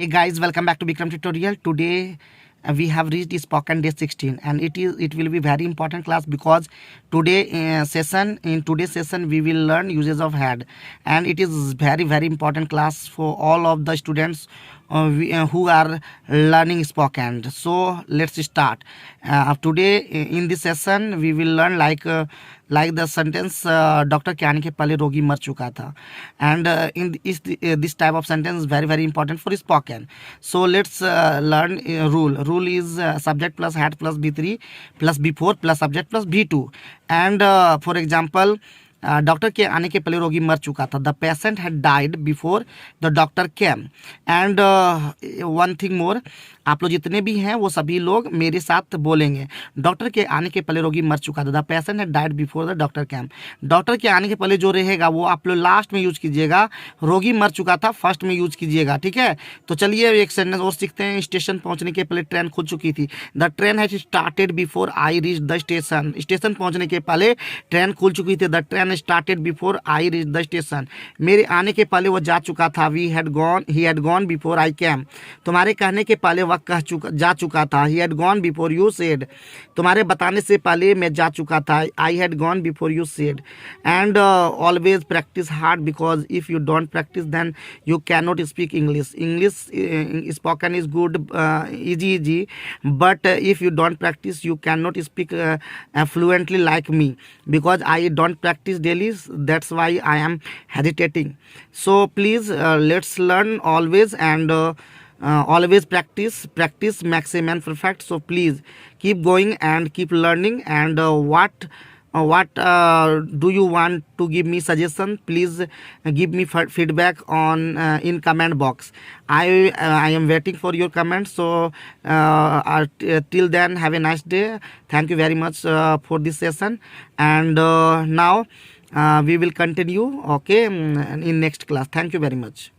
Hey guys, welcome back to Vikram tutorial. Today we have reached spoken day 16 and it will be very important class because today's session we will learn uses of had, and it is very important class for all of the students who are learning spoken. So let's start. Today in this session we will learn like the sentence doctor के आने के पहले रोगी मर चुका था, and in this type of sentence very important for spoken. So let's learn rule is subject plus had plus b3 plus b4 plus subject plus b2, and for example doctor के आने के पहले रोगी मर चुका था. The patient had died before the doctor came. And one thing more, आप लोग जितने भी हैं वो सभी लोग मेरे साथ बोलेंगे. डॉक्टर के आने के पहले रोगी मर चुका था. The patient had died before the doctor came. Doctor के आने के पहले जो रहेगा वो आप लोग लास्ट में यूज कीजिएगा. रोगी मर चुका था फर्स्ट में यूज कीजिएगा. ठीक है, तो चलिए एक सेंटेंस और सीखते हैं. स्टेशन पहुंचने के पहले ट्रेन खुल चुकी थी. The train has started before I reach the station. Station पहुंचने के पहले ट्रेन खुल चुकी थी. The train started before I reach the station. मेरे आने के पहले वो जा चुका था. He had gone before I came. तुम्हारे कहने के पहले वह जा चुका था. He had gone before you said. तुम्हारे बताने से पहले मैं जा चुका था. I had gone before you said. And always practice hard because if you don't practice then you can not speak English. English spoken is good, easy, but if you don't practice you cannot speak fluently like me, because I don't practice daily. That's why I am hesitating. So please let's learn always, and always practice makes a man perfect. So please keep going and keep learning. And what do you want to give me suggestion? Please give me feedback on in comment box. I am waiting for your comments. So till then, have a nice day. Thank you very much for this session, and now we will continue, okay, in next class. Thank you very much.